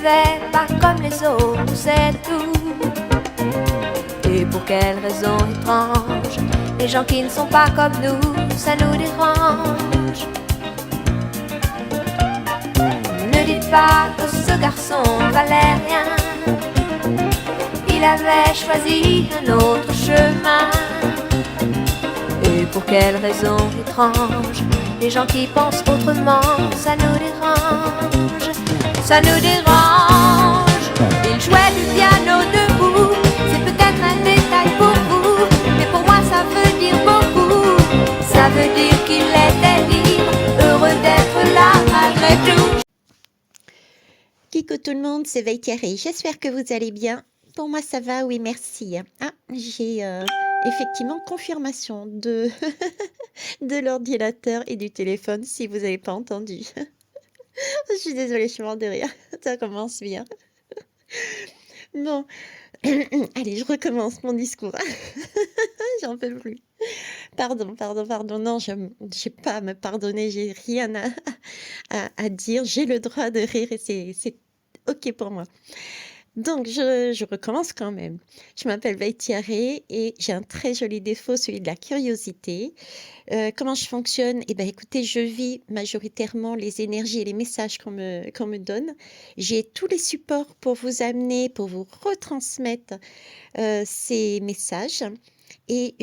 fait pas comme les autres, c'est tout. Et pour quelle raison étrange, les gens qui ne sont pas comme nous, ça nous dérange. Ne dites pas que ce garçon valait rien, il avait choisi un autre chemin. Et pour quelle raison étrange, les gens qui pensent autrement, ça nous dérange. Ça nous dérange. Il jouait du piano debout, c'est peut-être un détail pour vous, mais pour moi ça veut dire beaucoup. Ça veut dire qu'il était libre, heureux d'être là malgré tout. Coucou tout le monde, c'est Veitiaré. J'espère que vous allez bien. Pour moi ça va, oui merci. Ah, j'ai effectivement confirmation de, de l'ordinateur et du téléphone si vous n'avez pas entendu. Je suis désolée, je suis morte de rire. Ça commence bien. Bon, allez, je recommence mon discours. J'en peux plus. Pardon. Non, je n'ai pas à me pardonner, j'ai rien à dire. J'ai le droit de rire et c'est OK pour moi. Donc, je recommence quand même. Je m'appelle Veitiaré et j'ai un très joli défaut, celui de la curiosité. Comment je fonctionne? Eh bien, écoutez, je vis majoritairement les énergies et les messages qu'on me donne. J'ai tous les supports pour vous amener, pour vous retransmettre ces messages. Et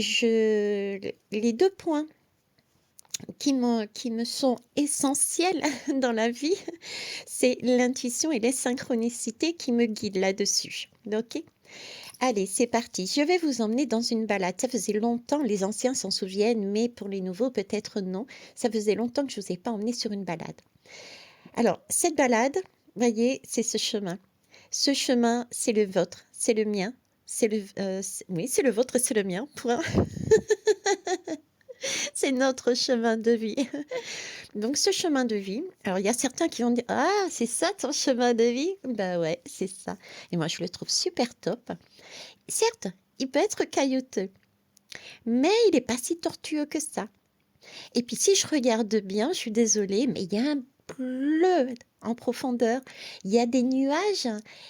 les 2 points qui me sont essentiels dans la vie, c'est l'intuition et les synchronicités qui me guident là-dessus. OK? Allez, c'est parti. Je vais vous emmener dans une balade. Ça faisait longtemps, les anciens s'en souviennent, mais pour les nouveaux, peut-être non. Ça faisait longtemps que je ne vous ai pas emmené sur une balade. Alors, cette balade, voyez, c'est ce chemin. Ce chemin, c'est le vôtre, c'est le mien. Oui, c'est le vôtre et c'est le mien. Point. C'est notre chemin de vie. Donc, ce chemin de vie, alors il y a certains qui vont dire: «Ah, c'est ça ton chemin de vie?» Bah ouais, c'est ça. Et moi, je le trouve super top. Certes, il peut être caillouteux, mais il n'est pas si tortueux que ça. Et puis, si je regarde bien, je suis désolée, mais il y a un bleu en profondeur. Il y a des nuages,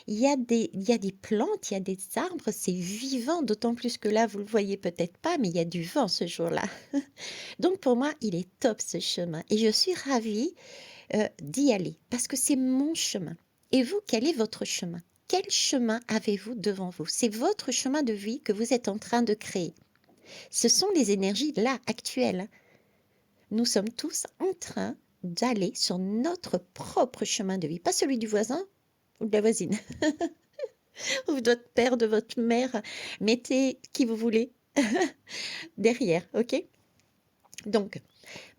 il y a des plantes, il y a des arbres, c'est vivant, d'autant plus que là, vous le voyez peut-être pas, mais il y a du vent ce jour-là. Donc pour moi, il est top ce chemin et je suis ravie d'y aller parce que c'est mon chemin. Et vous, quel est votre chemin? Quel chemin avez-vous devant vous? C'est votre chemin de vie que vous êtes en train de créer. Ce sont les énergies là, actuelles. Nous sommes tous en train d'aller sur notre propre chemin de vie, pas celui du voisin ou de la voisine, ou de votre père, de votre mère. Mettez qui vous voulez derrière, ok? Donc,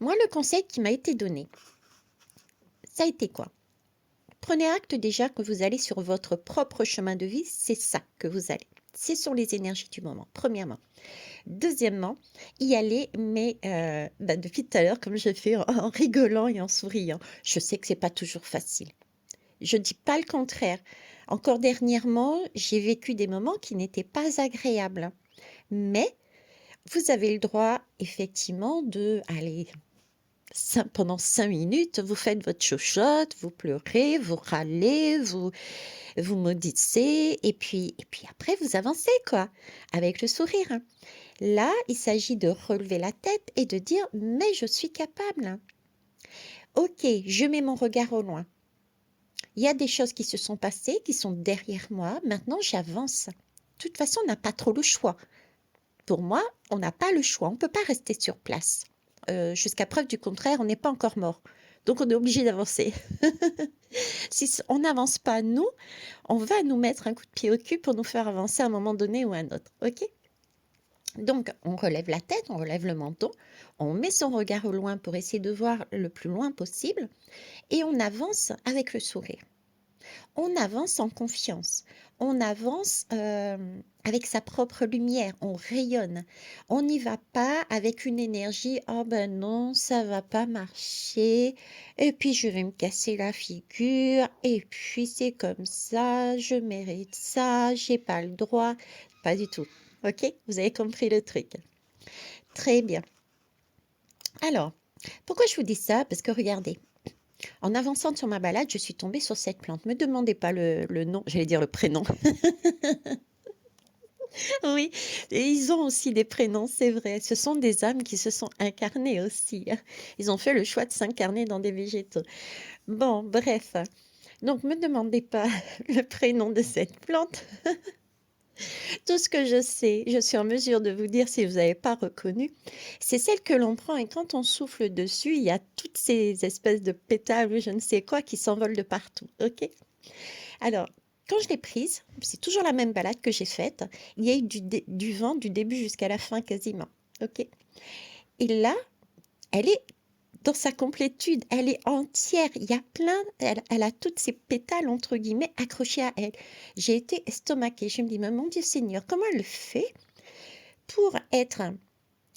moi, le conseil qui m'a été donné, ça a été quoi? Prenez acte déjà que vous allez sur votre propre chemin de vie, c'est ça que vous allez. C'est sur les énergies du moment, premièrement. Deuxièmement, y aller, mais depuis tout à l'heure, comme je fais en rigolant et en souriant. Je sais que c'est pas toujours facile. Je dis pas le contraire. Encore dernièrement, j'ai vécu des moments qui n'étaient pas agréables. Mais vous avez le droit, effectivement, de aller pendant 5 minutes, vous faites votre chochotte, vous pleurez, vous râlez, vous maudissez, et puis après, vous avancez, quoi, avec le sourire. Là, il s'agit de relever la tête et de dire: mais je suis capable. Ok, je mets mon regard au loin. Il y a des choses qui se sont passées, qui sont derrière moi. Maintenant, j'avance. De toute façon, on n'a pas trop le choix. Pour moi, on n'a pas le choix. On ne peut pas rester sur place. Jusqu'à preuve du contraire, on n'est pas encore mort. Donc, on est obligé d'avancer. Si on n'avance pas, nous, on va nous mettre un coup de pied au cul pour nous faire avancer à un moment donné ou à un autre. Ok ? Donc, on relève la tête, on relève le menton, on met son regard au loin pour essayer de voir le plus loin possible et on avance avec le sourire. On avance en confiance, on avance avec sa propre lumière, on rayonne. On n'y va pas avec une énergie: «Oh ben non, ça va pas marcher, et puis je vais me casser la figure, et puis c'est comme ça, je mérite ça, j'ai pas le droit». Pas du tout. Ok? Vous avez compris le truc. Très bien. Alors, pourquoi je vous dis ça? Parce que regardez, En avançant sur ma balade, je suis tombée sur cette plante. Me demandez pas le nom, j'allais dire le prénom. Oui, et ils ont aussi des prénoms, c'est vrai. Ce sont des âmes qui se sont incarnées aussi, hein. Ils ont fait le choix de s'incarner dans des végétaux. Bon, bref. Donc, me demandez pas le prénom de cette plante. Tout ce que je sais, je suis en mesure de vous dire si vous n'avez pas reconnu, c'est celle que l'on prend et quand on souffle dessus, il y a toutes ces espèces de pétales ou je ne sais quoi qui s'envolent de partout, ok? Alors, quand je l'ai prise, c'est toujours la même balade que j'ai faite. Il y a eu du vent du début jusqu'à la fin quasiment, ok? Et là, elle est dans sa complétude, elle est entière. Il y a plein, elle a toutes ses pétales entre guillemets accrochés à elle. J'ai été estomaquée. Je me dis, mais mon Dieu Seigneur, comment elle le fait pour être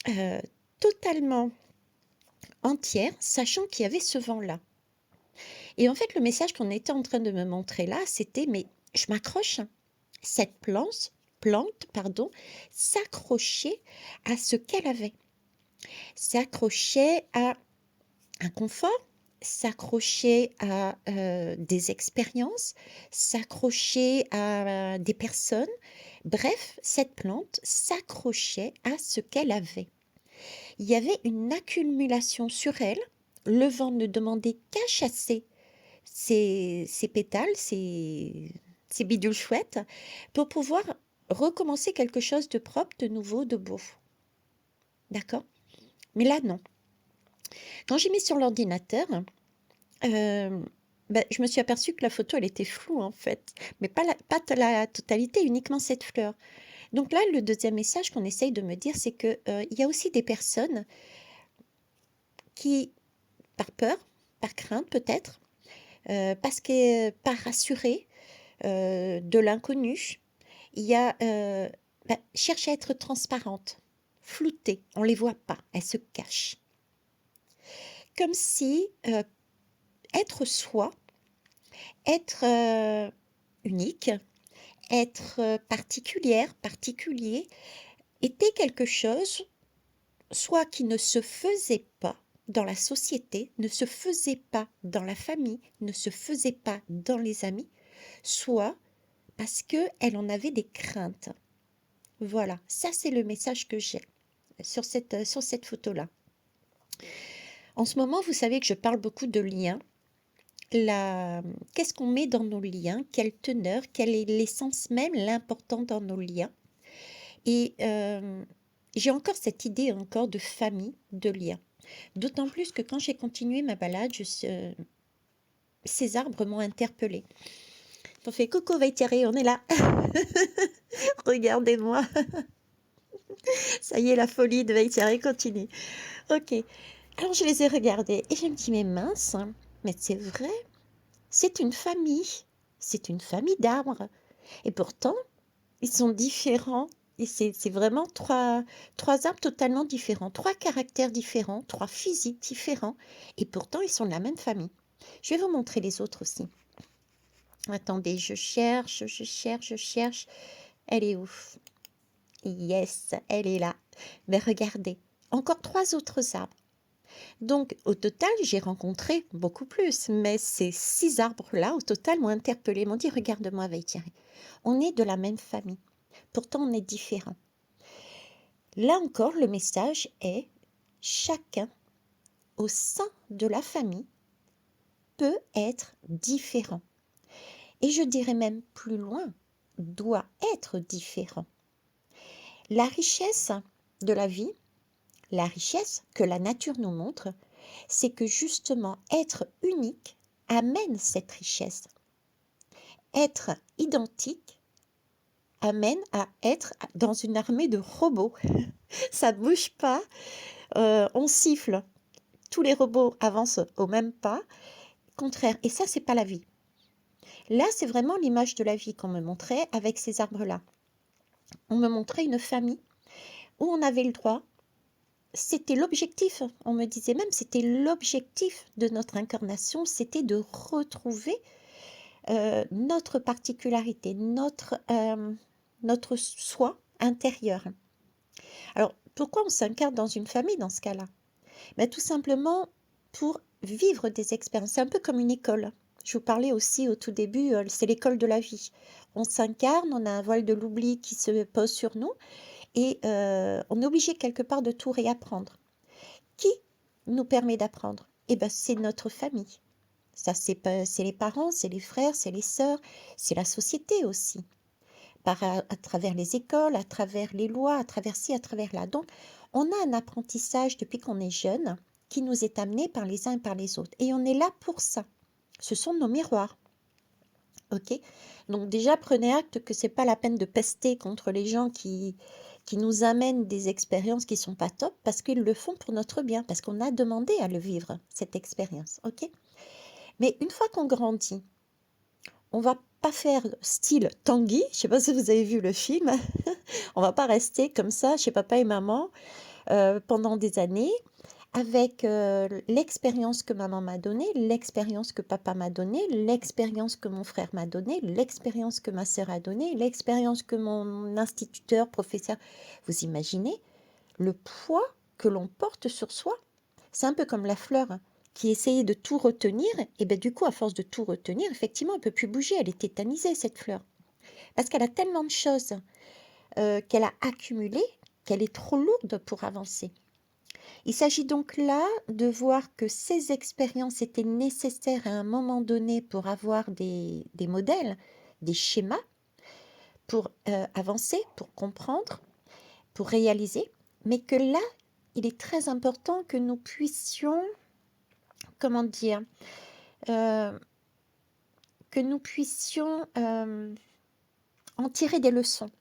euh, totalement entière, sachant qu'il y avait ce vent-là. Et en fait, le message qu'on était en train de me montrer là, c'était, mais je m'accroche. Cette plante, pardon, s'accrochait à ce qu'elle avait, s'accrochait à un confort, s'accrochait à des expériences, s'accrochait à des personnes. Bref, cette plante s'accrochait à ce qu'elle avait. Il y avait une accumulation sur elle. Le vent ne demandait qu'à chasser ses pétales, ses bidules chouettes, pour pouvoir recommencer quelque chose de propre, de nouveau, de beau. D'accord? Mais là, non. Quand j'ai mis sur l'ordinateur, je me suis aperçue que la photo, elle était floue en fait, mais pas la totalité, uniquement cette fleur. Donc là, le deuxième message qu'on essaye de me dire, c'est que il y a aussi des personnes qui, par peur, par crainte peut-être, parce que pas rassurées de l'inconnu, il y a cherche à être transparente, floutée, on les voit pas, elles se cachent. Comme si être soi, être unique, être particulière, particulier, était quelque chose soit qui ne se faisait pas dans la société, ne se faisait pas dans la famille, ne se faisait pas dans les amis, soit parce qu'elle en avait des craintes. Voilà, ça c'est le message que j'ai sur cette photo-là. En ce moment, vous savez que je parle beaucoup de liens. Qu'est-ce qu'on met dans nos liens? Quelle teneur? Quelle est l'essence même, l'important dans nos liens? Et j'ai encore cette idée encore de famille, de liens. D'autant plus que quand j'ai continué ma balade, ces arbres m'ont interpellée. On fait coucou Vaitieri, on est là. Regardez-moi. Ça y est, la folie de Vaitieri continue. Ok. Alors je les ai regardés et je me dis, mais mince, mais c'est vrai, c'est une famille. C'est une famille d'arbres. Et pourtant, ils sont différents. Et c'est vraiment trois arbres totalement différents, trois caractères différents, trois physiques différents. Et pourtant, ils sont de la même famille. Je vais vous montrer les autres aussi. Attendez, je cherche. Elle est où? Yes, elle est là. Mais regardez, encore trois autres arbres. Donc, au total, j'ai rencontré beaucoup plus. Mais ces 6 arbres-là, au total, m'ont interpellée. M'ont dit, regarde-moi, Vaitieri. On est de la même famille. Pourtant, on est différents. Là encore, le message est chacun au sein de la famille peut être différent. Et je dirais même plus loin, doit être différent. La richesse de la vie, la richesse que la nature nous montre, c'est que justement être unique amène cette richesse. Être identique amène à être dans une armée de robots. Ça ne bouge pas, on siffle, tous les robots avancent au même pas, contraire. Et ça, c'est pas la vie. Là, c'est vraiment l'image de la vie qu'on me montrait avec ces arbres-là. On me montrait une famille où on avait le droit, c'était l'objectif, on me disait même, c'était l'objectif de notre incarnation, c'était de retrouver notre particularité, notre soi intérieur. Alors, pourquoi on s'incarne dans une famille dans ce cas-là? Ben, tout simplement pour vivre des expériences. C'est un peu comme une école. Je vous parlais aussi au tout début, c'est l'école de la vie. On s'incarne, on a un voile de l'oubli qui se pose sur nous et on est obligé quelque part de tout réapprendre. Qui nous permet d'apprendre? Eh ben, c'est notre famille. Ça, c'est les parents, c'est les frères, c'est les sœurs, c'est la société aussi. À travers les écoles, à travers les lois, à travers ci, à travers là. Donc, on a un apprentissage depuis qu'on est jeune qui nous est amené par les uns et par les autres. Et on est là pour ça. Ce sont nos miroirs. Ok? Donc déjà, prenez acte que c'est pas la peine de pester contre les gens qui nous amènent des expériences qui sont pas top parce qu'ils le font pour notre bien, parce qu'on a demandé à le vivre, cette expérience. Ok? Mais une fois qu'on grandit, on va pas faire style Tanguy, je sais pas si vous avez vu le film, on va pas rester comme ça chez papa et maman pendant des années avec l'expérience que maman m'a donnée, l'expérience que papa m'a donnée, l'expérience que mon frère m'a donnée, l'expérience que ma sœur a donnée, l'expérience que mon instituteur, professeur. Vous imaginez le poids que l'on porte sur soi? C'est un peu comme la fleur hein, qui essayait de tout retenir, et bien du coup, à force de tout retenir, effectivement, elle ne peut plus bouger, elle est tétanisée, cette fleur. Parce qu'elle a tellement de choses qu'elle a accumulées qu'elle est trop lourde pour avancer. Il s'agit donc là de voir que ces expériences étaient nécessaires à un moment donné pour avoir des modèles, des schémas, pour avancer, pour comprendre, pour réaliser, mais que là, il est très important que nous puissions, comment dire, que nous puissions en tirer des leçons,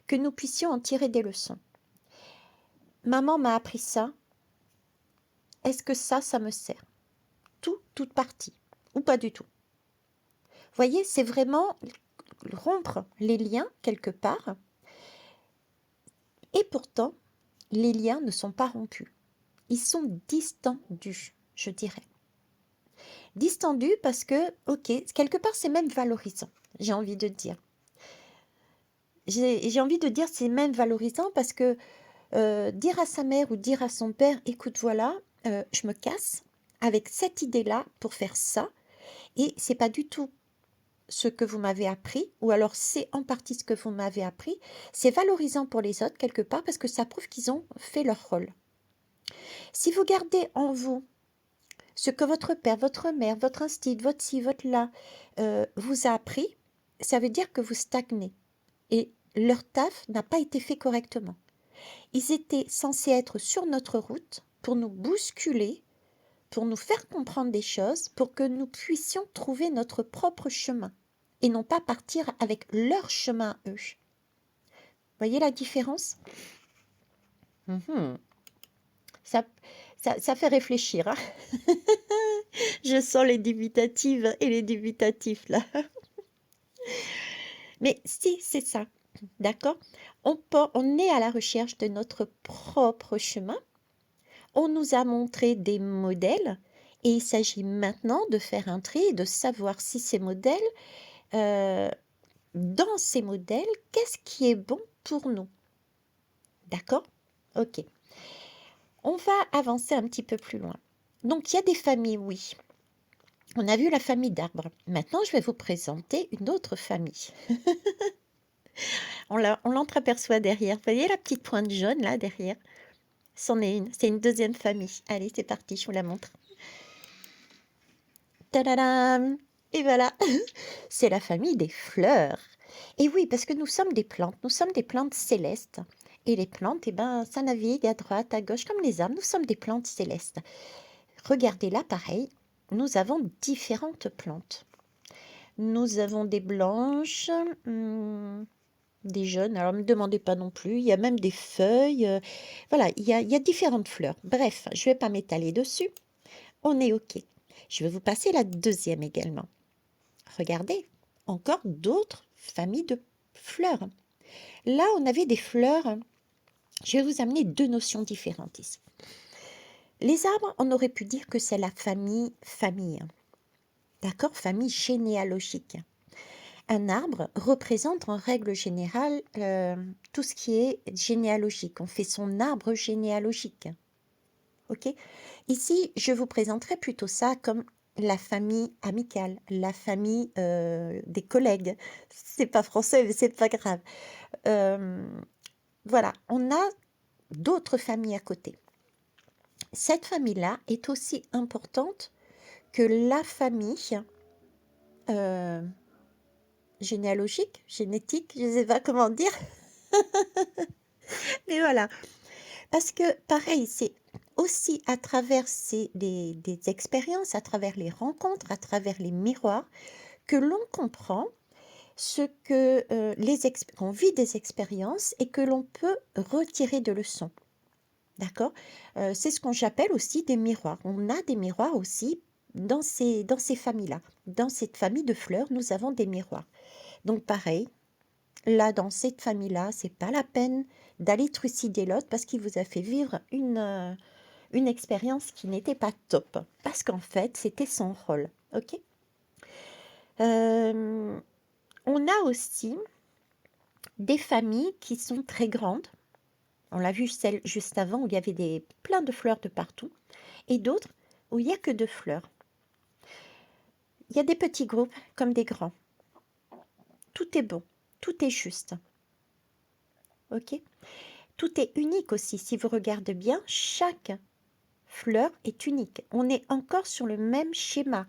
que nous puissions en tirer des leçons. Maman m'a appris ça, est-ce que ça me sert? Toute partie, ou pas du tout. Vous voyez, c'est vraiment rompre les liens quelque part, et pourtant, les liens ne sont pas rompus. Ils sont distendus, je dirais. Distendus parce que, ok, quelque part, c'est même valorisant, j'ai envie de dire. J'ai envie de dire c'est même valorisant parce que dire à sa mère ou dire à son père, écoute, voilà, je me casse avec cette idée-là pour faire ça, et c'est pas du tout ce que vous m'avez appris, ou alors c'est en partie ce que vous m'avez appris, c'est valorisant pour les autres quelque part parce que ça prouve qu'ils ont fait leur rôle. Si vous gardez en vous ce que votre père, votre mère, votre instinct, votre ci, votre là vous a appris, ça veut dire que vous stagnez et leur taf n'a pas été fait correctement. Ils étaient censés être sur notre route pour nous bousculer, pour nous faire comprendre des choses, pour que nous puissions trouver notre propre chemin et non pas partir avec leur chemin eux. Voyez la différence? Ça fait réfléchir. Hein. Je sens les dubitatives et les dubitatifs là. Mais si, c'est ça. D'accord? On est à la recherche de notre propre chemin. On nous a montré des modèles et il s'agit maintenant de faire un tri et de savoir si ces modèles, dans ces modèles, qu'est-ce qui est bon pour nous? D'accord? Ok. On va avancer un petit peu plus loin. Donc, il y a des familles, oui. On a vu la famille d'arbres. Maintenant, je vais vous présenter une autre famille. On l'entreaperçoit derrière. Vous voyez la petite pointe jaune là derrière? C'en est une. C'est une deuxième famille. Allez, c'est parti, je vous la montre. Tadadam! Et voilà, c'est la famille des fleurs. Et oui, parce que nous sommes des plantes célestes. Et les plantes, eh ben, ça navigue à droite, à gauche, comme les âmes. Nous sommes des plantes célestes. Regardez là, pareil, nous avons différentes plantes. Nous avons des blanches, des jaunes. Alors, ne me demandez pas non plus. Il y a même des feuilles. Voilà, il y a différentes fleurs. Bref, je ne vais pas m'étaler dessus. On est OK. Je vais vous passer la deuxième également. Regardez, encore d'autres familles de fleurs. Là, on avait des fleurs. Je vais vous amener deux notions différentes ici. Les arbres, on aurait pu dire que c'est la famille. D'accord? Famille généalogique. Un arbre représente en règle générale tout ce qui est généalogique. On fait son arbre généalogique. Ok? Ici, je vous présenterai plutôt ça comme la famille amicale, la famille des collègues. C'est pas français, mais c'est pas grave. Euh, voilà, on a d'autres familles à côté. Cette famille-là est aussi importante que la famille euh, généalogique, génétique, je ne sais pas comment dire, mais voilà. Parce que pareil, c'est aussi à travers des expériences, à travers les rencontres, à travers les miroirs, que l'on comprend ce que qu'on vit des expériences et que l'on peut retirer de leçons. D'accord. C'est ce qu'on j'appelle aussi des miroirs. On a des miroirs aussi dans ces familles-là. Dans cette famille de fleurs, nous avons des miroirs. Donc pareil, là, dans cette famille-là, c'est pas la peine d'aller trucider l'autre parce qu'il vous a fait vivre une expérience qui n'était pas top. Parce qu'en fait, c'était son rôle. OK. Euh, on a aussi des familles qui sont très grandes. On l'a vu celle juste avant où il y avait plein de fleurs de partout. Et d'autres où il n'y a que deux fleurs. Il y a des petits groupes comme des grands. Tout est bon, tout est juste. Ok. Tout est unique aussi. Si vous regardez bien, chaque fleur est unique. On est encore sur le même schéma.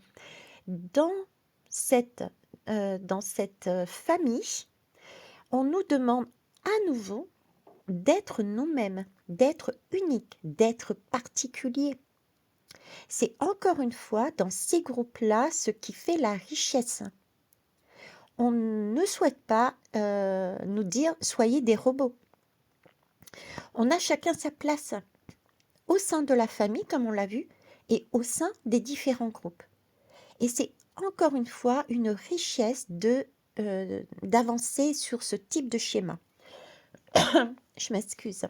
Dans dans cette famille, on nous demande à nouveau d'être nous-mêmes, d'être unique, d'être particulier. C'est encore une fois dans ces groupes-là ce qui fait la richesse. On ne souhaite pas nous dire soyez des robots. On a chacun sa place au sein de la famille, comme on l'a vu, et au sein des différents groupes. Et c'est encore une fois une richesse d'avancer sur ce type de schéma. Je m'excuse.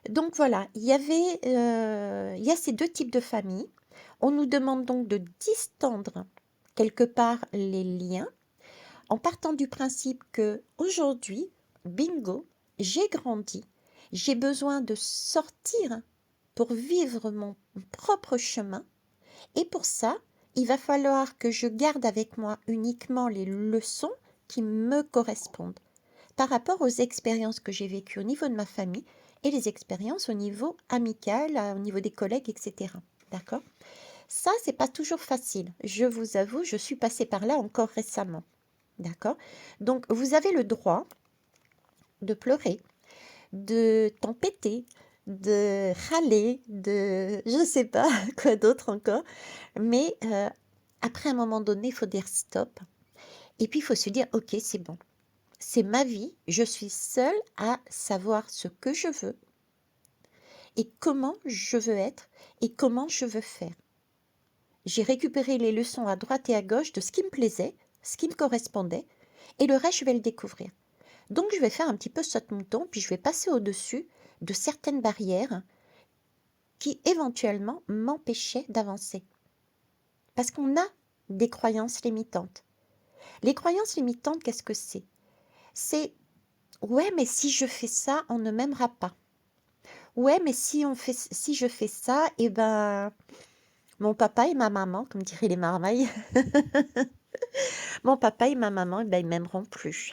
Donc voilà, il y a ces deux types de familles. On nous demande donc de distendre quelque part les liens en partant du principe que aujourd'hui, bingo, j'ai grandi, j'ai besoin de sortir pour vivre mon propre chemin et pour ça, il va falloir que je garde avec moi uniquement les leçons qui me correspondent par rapport aux expériences que j'ai vécues au niveau de ma famille et les expériences au niveau amical, au niveau des collègues, etc. D'accord? Ça, c'est pas toujours facile. Je vous avoue, je suis passée par là encore récemment. D'accord? Donc, vous avez le droit de pleurer, de tempêter, de râler, de je sais pas quoi d'autre encore. Mais après un moment donné, il faut dire stop. Et puis, il faut se dire, ok, c'est bon. C'est ma vie. Je suis seule à savoir ce que je veux et comment je veux être et comment je veux faire. J'ai récupéré les leçons à droite et à gauche de ce qui me plaisait, ce qui me correspondait, et le reste, je vais le découvrir. Donc, je vais faire un petit peu saute-mouton, puis je vais passer au-dessus de certaines barrières qui éventuellement m'empêchaient d'avancer. Parce qu'on a des croyances limitantes. Les croyances limitantes, qu'est-ce que c'est? C'est ouais, mais si je fais ça, on ne m'aimera pas. Ouais, mais si je fais ça, eh ben, mon papa et ma maman, comme diraient les marmailles, mon papa et ma maman, eh ben, ils m'aimeront plus.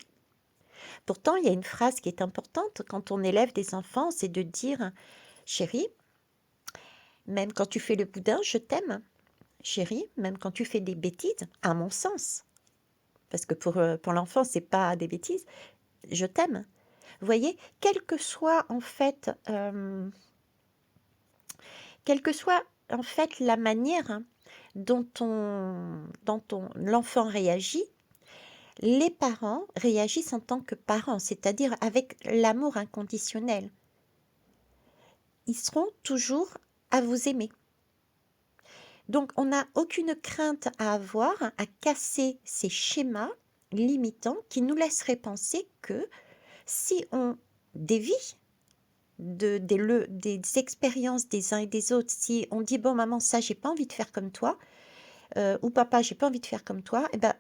Pourtant, il y a une phrase qui est importante quand on élève des enfants, c'est de dire, chérie, même quand tu fais le boudin, je t'aime. Chérie, même quand tu fais des bêtises, à mon sens, parce que pour l'enfant, c'est pas des bêtises, je t'aime. Vous voyez, quelle que soit en fait la manière dont l'enfant réagit, les parents réagissent en tant que parents, c'est-à-dire avec l'amour inconditionnel. Ils seront toujours à vous aimer. Donc, on n'a aucune crainte à avoir à casser ces schémas limitants qui nous laisseraient penser que si on dévie des expériences des uns et des autres, si on dit bon maman ça j'ai pas envie de faire comme toi, ou papa j'ai pas envie de faire comme toi, et ben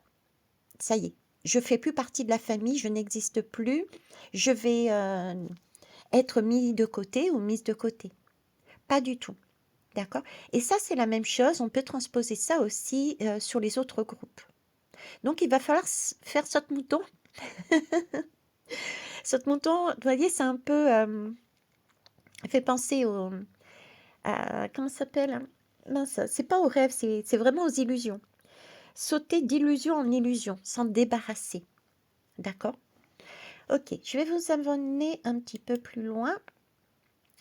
ça y est, je fais plus partie de la famille, je n'existe plus, je vais être mis de côté ou mise de côté. pas du tout. D'accord? Et ça, c'est la même chose. On peut transposer ça aussi sur les autres groupes. Donc, il va falloir faire saute-mouton. Saute-mouton, vous voyez, c'est un peu... fait penser au... comment ça s'appelle? Mince, c'est pas au rêve, c'est vraiment aux illusions. Sauter d'illusion en illusion, s'en débarrasser. D'accord? Ok, je vais vous amener un petit peu plus loin.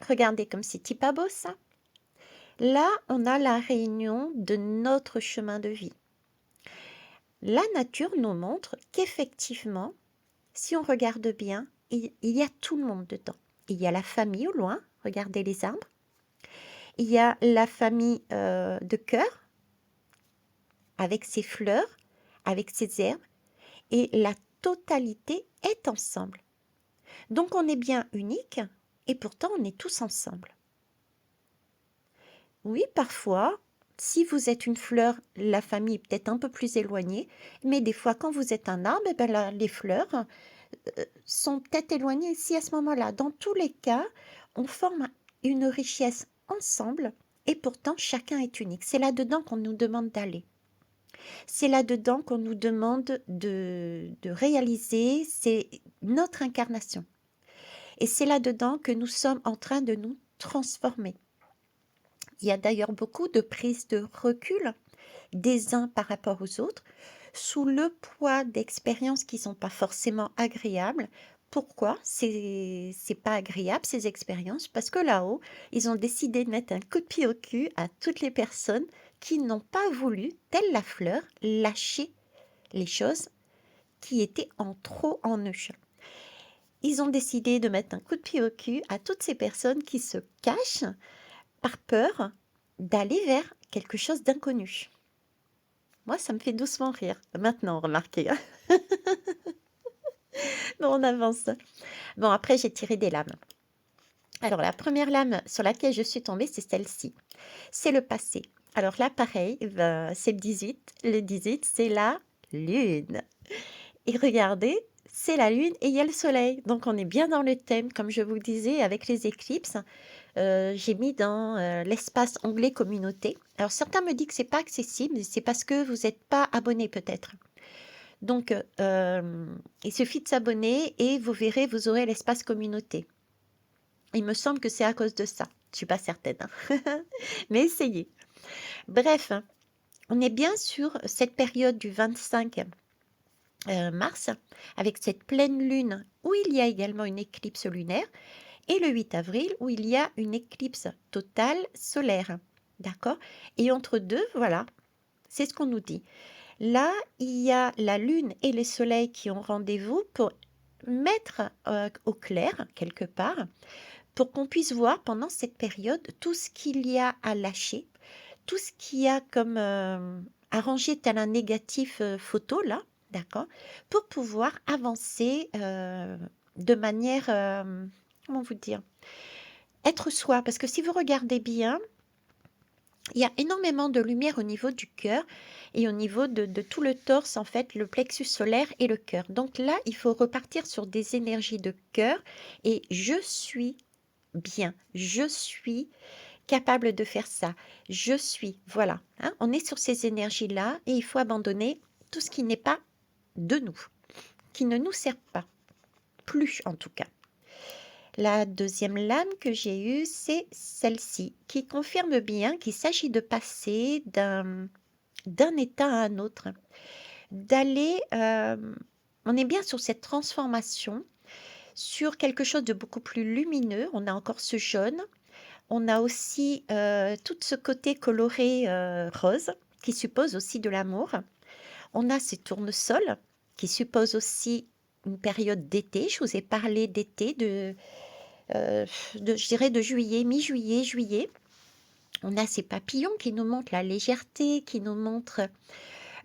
Regardez comme c'est pas beau ça. Là, on a la réunion de notre chemin de vie. La nature nous montre qu'effectivement, si on regarde bien, il y a tout le monde dedans. Il y a la famille au loin, regardez les arbres. Il y a la famille de cœur, avec ses fleurs, avec ses herbes, et la totalité est ensemble. Donc on est bien unique, et pourtant on est tous ensemble. Oui, parfois, si vous êtes une fleur, la famille est peut-être un peu plus éloignée, mais des fois, quand vous êtes un arbre, eh ben là, les fleurs sont peut-être éloignées aussi à ce moment-là. Dans tous les cas, on forme une richesse ensemble, et pourtant, chacun est unique. C'est là-dedans qu'on nous demande d'aller. C'est là-dedans qu'on nous demande de réaliser, c'est notre incarnation. Et c'est là-dedans que nous sommes en train de nous transformer. Il y a d'ailleurs beaucoup de prises de recul des uns par rapport aux autres, sous le poids d'expériences qui ne sont pas forcément agréables. Pourquoi c'est pas agréable ces expériences? Parce que là-haut, ils ont décidé de mettre un coup de pied au cul à toutes les personnes qui n'ont pas voulu, telle la fleur, lâcher les choses qui étaient en trop en eux. Ils ont décidé de mettre un coup de pied au cul à toutes ces personnes qui se cachent par peur d'aller vers quelque chose d'inconnu. Moi, ça me fait doucement rire. Maintenant, remarquez. Bon, on avance. Bon, après, j'ai tiré des lames. Alors, la première lame sur laquelle je suis tombée, c'est celle-ci. C'est le passé. Alors là, pareil, c'est le 18. Le 18, c'est la lune. Et regardez, c'est la lune et il y a le soleil. Donc, on est bien dans le thème, comme je vous disais, avec les éclipses. J'ai mis dans l'espace onglet communauté. Alors, certains me disent que c'est pas accessible, c'est parce que vous n'êtes pas abonné peut-être. Donc, il suffit de s'abonner et vous verrez, vous aurez l'espace communauté. Il me semble que c'est à cause de ça. Je suis pas certaine, hein. Mais essayez. Bref, on est bien sur cette période du 25 mars, avec cette pleine lune où il y a également une éclipse lunaire, et le 8 avril où il y a une éclipse totale solaire. D'accord? Et entre deux, voilà, c'est ce qu'on nous dit. Là, il y a la lune et le soleil qui ont rendez-vous pour mettre au clair, quelque part, pour qu'on puisse voir pendant cette période tout ce qu'il y a à lâcher, tout ce qu'il y a comme à ranger tel un négatif photo, là, d'accord, pour pouvoir avancer de manière, comment vous dire, être soi. Parce que si vous regardez bien, il y a énormément de lumière au niveau du cœur et au niveau de tout le torse, en fait, le plexus solaire et le cœur. Donc là, il faut repartir sur des énergies de cœur et je suis bien, je suis capable de faire ça, je suis, voilà. Hein, on est sur ces énergies-là et il faut abandonner tout ce qui n'est pas de nous, qui ne nous sert pas, plus en tout cas. La deuxième lame que j'ai eue, c'est celle-ci, qui confirme bien qu'il s'agit de passer d'un état à un autre, d'aller, on est bien sur cette transformation, sur quelque chose de beaucoup plus lumineux. On a encore ce jaune, on a aussi tout ce côté coloré rose, qui suppose aussi de l'amour. On a ces tournesols, qui supposent aussi une période d'été. Je vous ai parlé d'été, je dirais de juillet, mi-juillet, juillet. On a ces papillons qui nous montrent la légèreté, qui nous montrent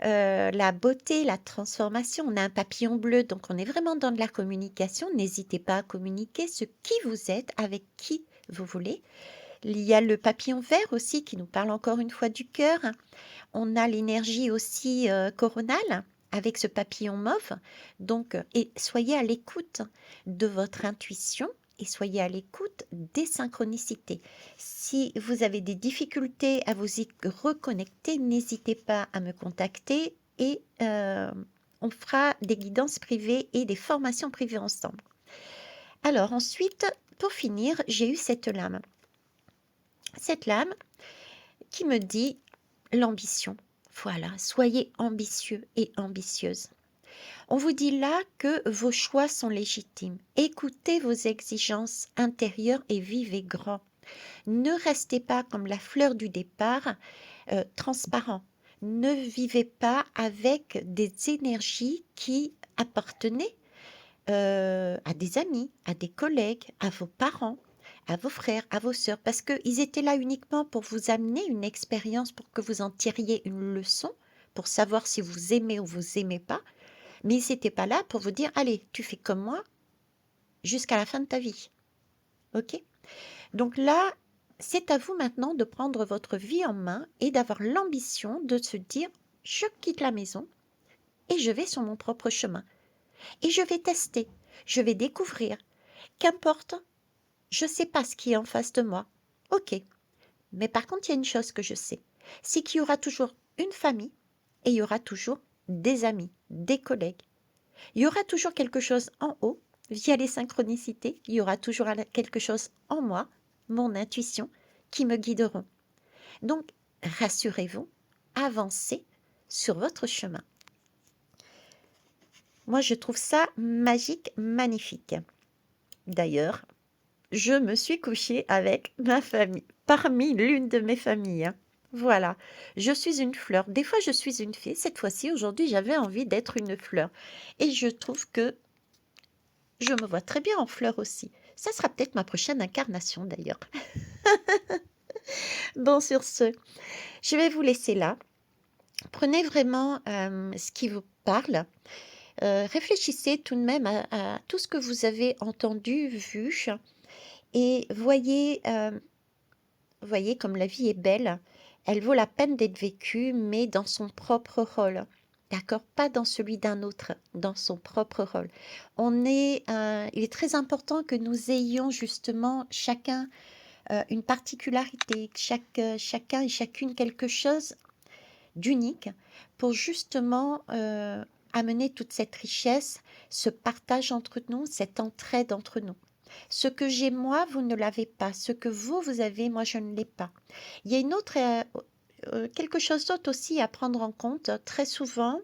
la beauté, la transformation. On a un papillon bleu, donc on est vraiment dans de la communication. N'hésitez pas à communiquer ce qui vous êtes, avec qui vous voulez. Il y a le papillon vert aussi qui nous parle encore une fois du cœur. On a l'énergie aussi coronale avec ce papillon mauve. Donc, et soyez à l'écoute de votre intuition et soyez à l'écoute des synchronicités. Si vous avez des difficultés à vous y reconnecter, n'hésitez pas à me contacter et on fera des guidances privées et des formations privées ensemble. Alors ensuite, pour finir, j'ai eu cette lame. Cette lame qui me dit l'ambition. Voilà, soyez ambitieux et ambitieuse. On vous dit là que vos choix sont légitimes. Écoutez vos exigences intérieures et vivez grand. Ne restez pas comme la fleur du départ, transparent. Ne vivez pas avec des énergies qui appartenaient à des amis, à des collègues, à vos parents, à vos frères, à vos sœurs, parce qu'ils étaient là uniquement pour vous amener une expérience, pour que vous en tiriez une leçon, pour savoir si vous aimez ou vous aimez pas, mais ils n'étaient pas là pour vous dire, allez, tu fais comme moi jusqu'à la fin de ta vie. Ok? Donc là, c'est à vous maintenant de prendre votre vie en main et d'avoir l'ambition de se dire, je quitte la maison et je vais sur mon propre chemin. Et je vais tester, je vais découvrir. Qu'importe, je ne sais pas ce qui est en face de moi. Ok. Mais par contre, il y a une chose que je sais, c'est qu'il y aura toujours une famille et il y aura toujours des amis, des collègues. Il y aura toujours quelque chose en haut, via les synchronicités, il y aura toujours quelque chose en moi, mon intuition, qui me guideront. Donc, rassurez-vous, avancez sur votre chemin. Moi, je trouve ça magique, magnifique. D'ailleurs, je me suis couchée avec ma famille, parmi l'une de mes familles. Hein. Voilà, je suis une fleur. Des fois, je suis une fée. Cette fois-ci, aujourd'hui, j'avais envie d'être une fleur. Et je trouve que je me vois très bien en fleur aussi. Ça sera peut-être ma prochaine incarnation d'ailleurs. Bon, sur ce, je vais vous laisser là. Prenez vraiment ce qui vous parle. Réfléchissez tout de même à tout ce que vous avez entendu, vu, et voyez comme la vie est belle. Elle vaut la peine d'être vécue, mais dans son propre rôle. D'accord? Pas dans celui d'un autre, dans son propre rôle. Il est très important que nous ayons justement chacun une particularité, chacun et chacune quelque chose d'unique pour justement amener toute cette richesse, ce partage entre nous, cette entraide entre nous. Ce que j'ai moi, vous ne l'avez pas. Ce que vous avez, moi, je ne l'ai pas. Il y a une autre, quelque chose d'autre aussi à prendre en compte. Très souvent,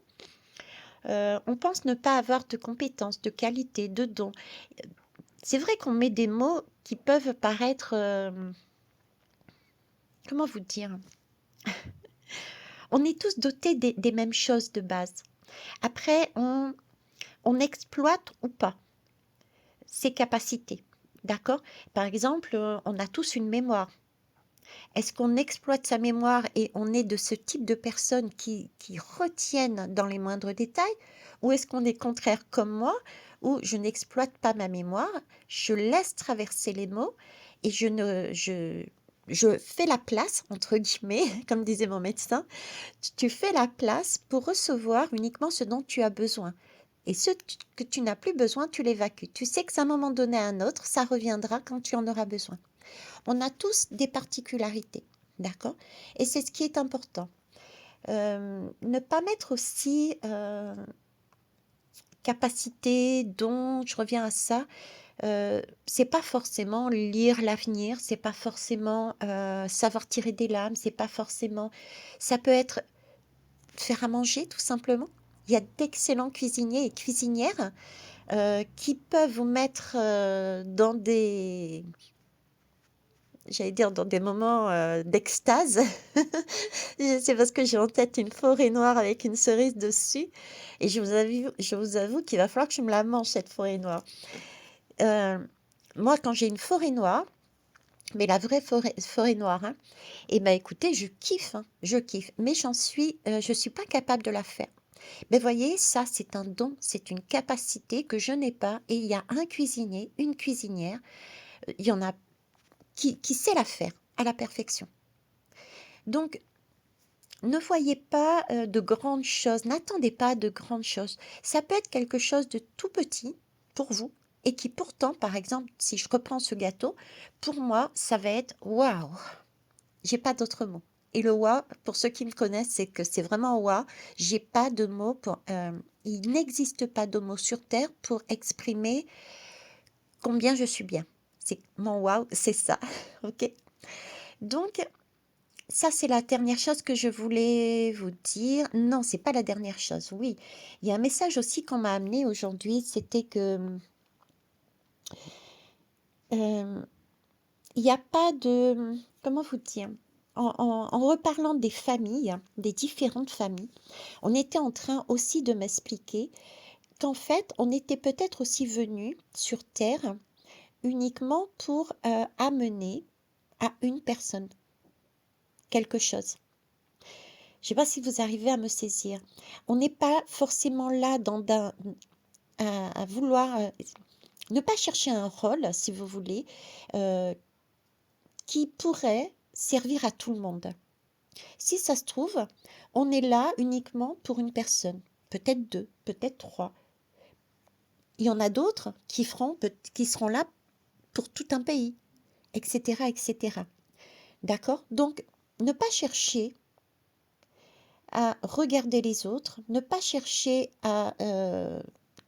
on pense ne pas avoir de compétences, de qualités, de dons. C'est vrai qu'on met des mots qui peuvent paraître, comment vous dire? On est tous dotés des mêmes choses de base. Après, on exploite ou pas ses capacités. D'accord? Par exemple, on a tous une mémoire. Est-ce qu'on exploite sa mémoire et on est de ce type de personnes qui retiennent dans les moindres détails? Ou est-ce qu'on est contraire comme moi, où je n'exploite pas ma mémoire, je laisse traverser les mots et je fais la place, entre guillemets, comme disait mon médecin, tu fais la place pour recevoir uniquement ce dont tu as besoin. Et ce que tu n'as plus besoin, tu l'évacues. Tu sais que c'est à un moment donné à un autre, ça reviendra quand tu en auras besoin. On a tous des particularités, d'accord? Et c'est ce qui est important. Ne pas mettre aussi capacité, don, je reviens à ça, c'est pas forcément lire l'avenir, c'est pas forcément savoir tirer des lames, c'est pas forcément... Ça peut être faire à manger, tout simplement. Il y a d'excellents cuisiniers et cuisinières qui peuvent vous mettre dans des... J'allais dire dans des moments d'extase. C'est parce que j'ai en tête une forêt noire avec une cerise dessus. Et je vous avoue qu'il va falloir que je me la mange, cette forêt noire. Moi, quand j'ai une forêt noire, mais la vraie forêt noire, hein, et ben écoutez, je kiffe, hein, je kiffe. Mais je suis pas capable de la faire. Mais voyez, ça, c'est un don, c'est une capacité que je n'ai pas. Et il y a un cuisinier, une cuisinière, il y en a qui sait la faire à la perfection. Donc, ne voyez pas de grandes choses, n'attendez pas de grandes choses. Ça peut être quelque chose de tout petit pour vous et qui pourtant, par exemple, si je reprends ce gâteau, pour moi, ça va être waouh. J'ai pas d'autre mot. Et le waouh, pour ceux qui me connaissent, c'est que c'est vraiment waouh. J'ai pas de mots pour. Il n'existe pas de mots sur terre pour exprimer combien je suis bien. C'est mon waouh, c'est ça. Ok. Donc, ça, c'est la dernière chose que je voulais vous dire. Non, c'est pas la dernière chose. Oui, il y a un message aussi qu'on m'a amené aujourd'hui. C'était que il n'y a pas de. Comment vous dire? En reparlant des familles, des différentes familles, on était en train aussi de m'expliquer qu'en fait, on était peut-être aussi venu sur Terre uniquement pour amener à une personne quelque chose. Je ne sais pas si vous arrivez à me saisir. On n'est pas forcément là à vouloir ne pas chercher un rôle, si vous voulez, qui pourrait servir à tout le monde. Si ça se trouve, on est là uniquement pour une personne, peut-être deux, peut-être trois. Il y en a d'autres qui seront là pour tout un pays, etc., etc. D'accord? Donc, ne pas chercher à regarder les autres, ne pas chercher à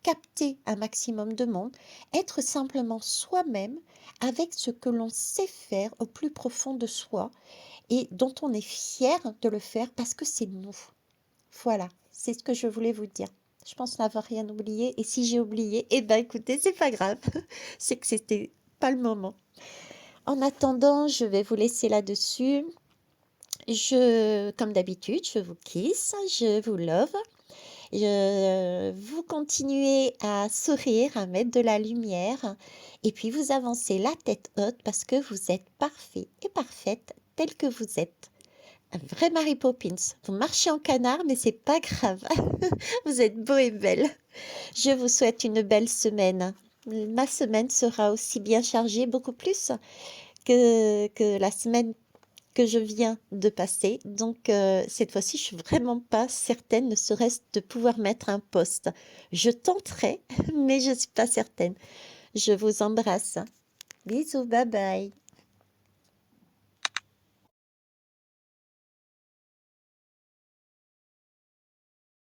capter un maximum de monde, être simplement soi-même avec ce que l'on sait faire au plus profond de soi et dont on est fier de le faire parce que c'est nous. Voilà, c'est ce que je voulais vous dire. Je pense n'avoir rien oublié et si j'ai oublié, eh ben écoutez, c'est pas grave. C'est que c'était pas le moment. En attendant, je vais vous laisser là-dessus. Comme d'habitude, je vous kiss, je vous love. Vous continuez à sourire, à mettre de la lumière et puis vous avancez la tête haute parce que vous êtes parfait et parfaite tel que vous êtes. Un vrai Mary Poppins. Vous marchez en canard, mais c'est pas grave. Vous êtes beau et belle. Je vous souhaite une belle semaine. Ma semaine sera aussi bien chargée, beaucoup plus que la semaine que je viens de passer. Donc, cette fois-ci, je suis vraiment pas certaine, ne serait-ce de pouvoir mettre un post. Je tenterai, mais je suis pas certaine. Je vous embrasse. Bisous, bye bye.